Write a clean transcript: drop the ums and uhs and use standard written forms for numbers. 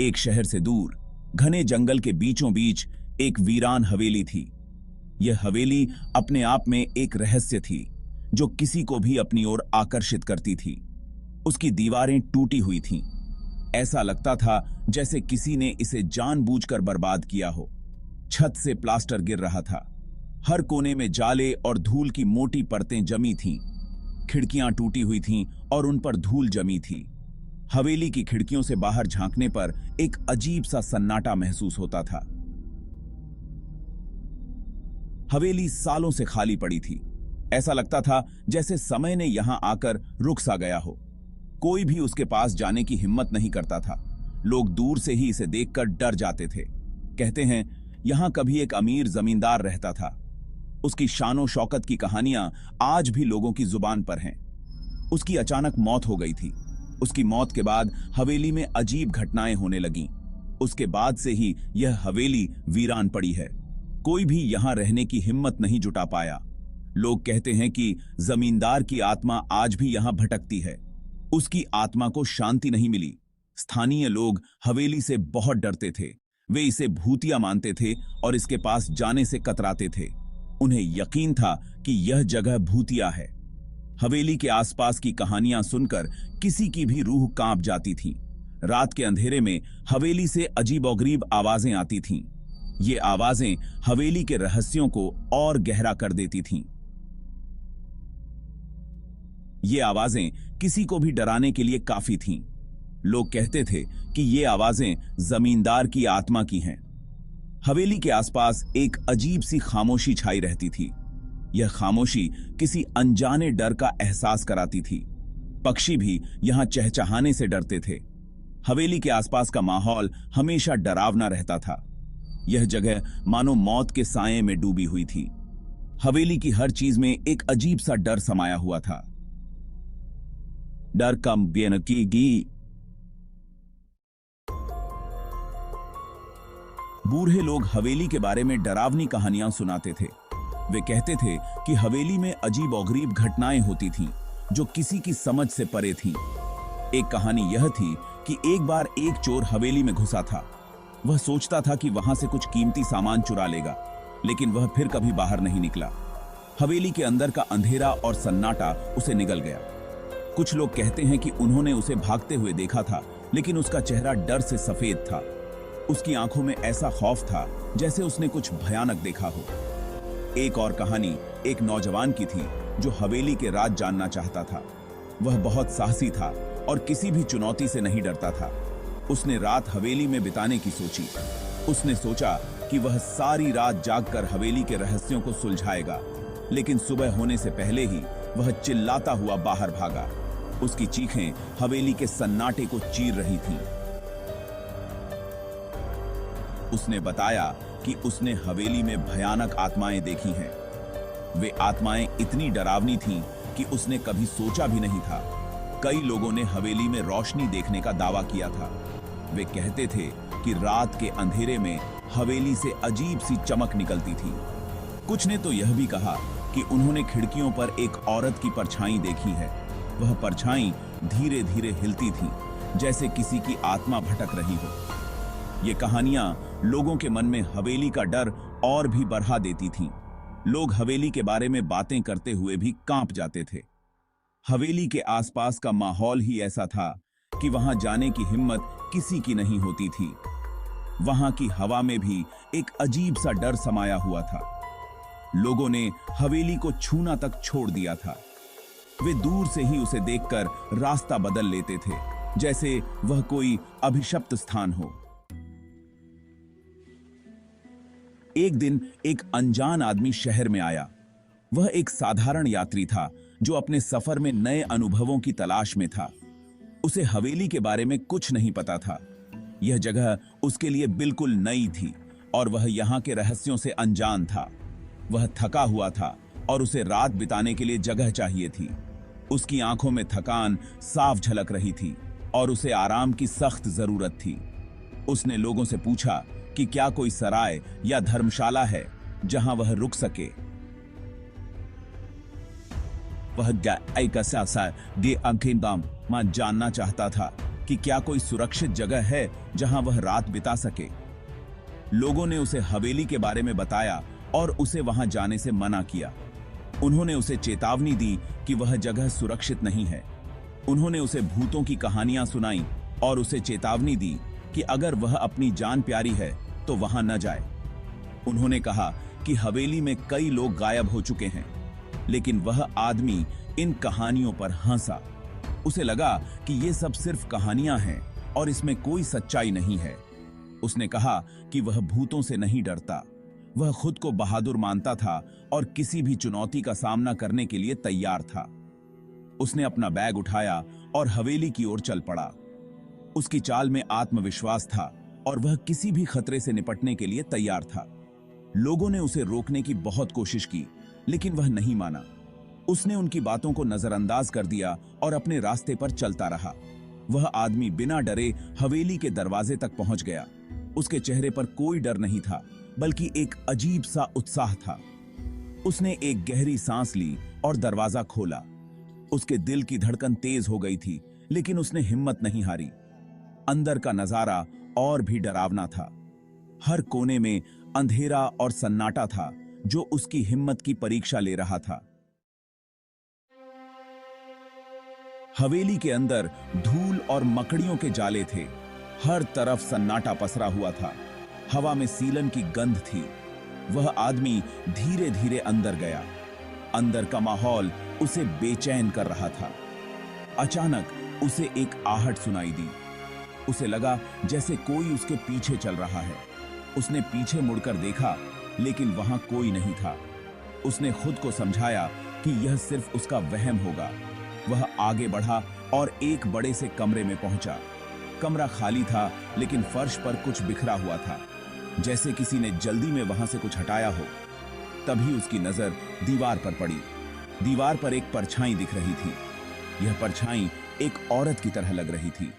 एक शहर से दूर घने जंगल के बीचों बीच एक वीरान हवेली थी। यह हवेली अपने आप में एक रहस्य थी जो किसी को भी अपनी ओर आकर्षित करती थी। उसकी दीवारें टूटी हुई थीं। ऐसा लगता था जैसे किसी ने इसे जानबूझकर बर्बाद किया हो। छत से प्लास्टर गिर रहा था। हर कोने में जाले और धूल की मोटी परतें जमी थीं। खिड़कियां टूटी हुई थीं और उन पर धूल जमी थी। हवेली की खिड़कियों से बाहर झांकने पर एक अजीब सा सन्नाटा महसूस होता था। हवेली सालों से खाली पड़ी थी। ऐसा लगता था जैसे समय ने यहां आकर रुक सा गया हो। कोई भी उसके पास जाने की हिम्मत नहीं करता था। लोग दूर से ही इसे देखकर डर जाते थे। कहते हैं यहां कभी एक अमीर जमींदार रहता था। उसकी शानो शौकत की कहानियां आज भी लोगों की जुबान पर हैं। उसकी अचानक मौत हो गई थी। उसकी मौत के बाद हवेली में अजीब घटनाएं होने लगीं। उसके बाद से ही यह हवेली वीरान पड़ी है। कोई भी यहां रहने की हिम्मत नहीं जुटा पाया। लोग कहते हैं कि जमींदार की आत्मा आज भी यहां भटकती है। उसकी आत्मा को शांति नहीं मिली। स्थानीय लोग हवेली से बहुत डरते थे। वे इसे भूतिया मानते थे और इसके पास जाने से कतराते थे। उन्हें यकीन था कि यह जगह भूतिया है। हवेली के आसपास की कहानियां सुनकर किसी की भी रूह कांप जाती थी। रात के अंधेरे में हवेली से अजीबोगरीब आवाजें आती थीं। ये आवाजें हवेली के रहस्यों को और गहरा कर देती थीं। ये आवाजें किसी को भी डराने के लिए काफी थीं। लोग कहते थे कि ये आवाजें जमींदार की आत्मा की हैं। हवेली के आसपास एक अजीब सी खामोशी छाई रहती थी। यह खामोशी किसी अनजाने डर का एहसास कराती थी। पक्षी भी यहां चहचहाने से डरते थे। हवेली के आसपास का माहौल हमेशा डरावना रहता था। यह जगह मानो मौत के साये में डूबी हुई थी। हवेली की हर चीज में एक अजीब सा डर समाया हुआ था। डर कम बेनकीगी। बूढ़े लोग हवेली के बारे में डरावनी कहानियां सुनाते थे। वे कहते थे कि हवेली में अजीबोगरीब घटनाएं होती थीं जो किसी की समझ से परे थीं। एक कहानी यह थी कि एक बार एक चोर हवेली में घुसा था। वह सोचता था कि वहां से कुछ कीमती सामान चुरा लेगा, लेकिन वह फिर कभी बाहर नहीं निकला। हवेली के अंदर का अंधेरा और सन्नाटा उसे निगल गया। कुछ लोग कहते हैं कि उन्होंने उसे भागते हुए देखा था, लेकिन उसका चेहरा डर से सफेद था। उसकी आंखों में ऐसा खौफ था जैसे उसने कुछ भयानक देखा हो। एक और कहानी एक नौजवान की थी जो हवेली के राज जानना चाहता था। वह बहुत साहसी था और किसी भी चुनौती से नहीं डरता था। उसने रात हवेली में बिताने की सोची। उसने सोचा कि वह सारी रात जागकर हवेली के रहस्यों को सुलझाएगा, लेकिन सुबह होने से पहले ही वह चिल्लाता हुआ बाहर भागा। उसकी चीखें हवेली के सन्नाटे को चीर रही थीं। उसने बताया कि उसने हवेली में भयानक आत्माएं देखी हैं। वे आत्माएं इतनी डरावनी थीं कि उसने कभी सोचा भी नहीं था। कई लोगों ने हवेली में रोशनी देखने का दावा किया था। वे कहते थे कि रात के अंधेरे में हवेली से अजीब सी चमक निकलती थी। कुछ ने तो यह भी कहा कि उन्होंने खिड़कियों पर एक औरत की परछाई देखी है। वह परछाई धीरे धीरे हिलती थी, जैसे किसी की आत्मा भटक रही हो। ये कहानियां लोगों के मन में हवेली का डर और भी बढ़ा देती थीं। लोग हवेली के बारे में बातें करते हुए भी कांप जाते थे। हवेली के आसपास का माहौल ही ऐसा था कि वहां जाने की हिम्मत किसी की नहीं होती थी। वहां की हवा में भी एक अजीब सा डर समाया हुआ था। लोगों ने हवेली को छूना तक छोड़ दिया था। वे दूर से ही उसे देखकर रास्ता बदल लेते थे, जैसे वह कोई अभिशप्त स्थान हो। एक दिन एक अनजान आदमी शहर में आया। वह एक साधारण यात्री था जो अपने सफर में नए अनुभवों की तलाश में था। उसे हवेली के बारे में कुछ नहीं पता था। यह जगह उसके लिए बिल्कुल नई थी और वह यहाँ के रहस्यों से अनजान था। वह थका हुआ था और उसे रात बिताने के लिए जगह चाहिए थी। उसकी आंखों में थकान साफ झलक रही थी और उसे आराम की सख्त जरूरत थी। उसने लोगों से पूछा कि क्या कोई सराय या धर्मशाला है जहां वह रुक सके। वह जानना चाहता था कि क्या कोई सुरक्षित जगह है जहां वह रात बिता सके। लोगों ने उसे हवेली के बारे में बताया और उसे वहां जाने से मना किया। उन्होंने उसे चेतावनी दी कि वह जगह सुरक्षित नहीं है। उन्होंने उसे भूतों की कहानियां सुनाई और उसे चेतावनी दी कि अगर वह अपनी जान प्यारी है तो वहां न जाए। उन्होंने कहा कि हवेली में कई लोग गायब हो चुके हैं, लेकिन वह आदमी इन कहानियों पर हंसा। उसे लगा कि ये सब सिर्फ कहानियां हैं और इसमें कोई सच्चाई नहीं है। उसने कहा कि वह भूतों से नहीं डरता। वह खुद को बहादुर मानता था और किसी भी चुनौती का सामना करने के लिए तैयार था। उसने अपना बैग उठाया और हवेली की ओर चल पड़ा। उसकी चाल में आत्मविश्वास था और वह किसी भी खतरे से निपटने के लिए तैयार था। लोगों ने उसे रोकने की बहुत कोशिश की, लेकिन वह नहीं माना। उसने उनकी बातों को नजरअंदाज कर दिया और अपने रास्ते पर चलता रहा। वह आदमी बिना डरे हवेली के दरवाजे तक पहुंच गया। उसके चेहरे पर कोई डर नहीं था, बल्कि एक अजीब सा उत्साह था। उसने एक गहरी सांस ली और दरवाजा खोला। उसके दिल की धड़कन तेज हो गई थी, लेकिन उसने हिम्मत नहीं हारी। अंदर का नजारा और भी डरावना था। हर कोने में अंधेरा और सन्नाटा था, जो उसकी हिम्मत की परीक्षा ले रहा था। हवेली के अंदर धूल और मकड़ियों के जाले थे। हर तरफ सन्नाटा पसरा हुआ था। हवा में सीलन की गंध थी। वह आदमी धीरे धीरे अंदर गया। अंदर का माहौल उसे बेचैन कर रहा था। अचानक उसे एक आहट सुनाई दी। उसे लगा जैसे कोई उसके पीछे चल रहा है। उसने पीछे मुड़कर देखा, लेकिन वहां कोई नहीं था। उसने खुद को समझाया कि यह सिर्फ उसका वहम होगा। वह आगे बढ़ा और एक बड़े से कमरे में पहुंचा। कमरा खाली था, लेकिन फर्श पर कुछ बिखरा हुआ था, जैसे किसी ने जल्दी में वहां से कुछ हटाया हो। तभी उसकी नजर दीवार पर पड़ी। दीवार पर एक परछाई दिख रही थी। यह परछाई एक औरत की तरह लग रही थी।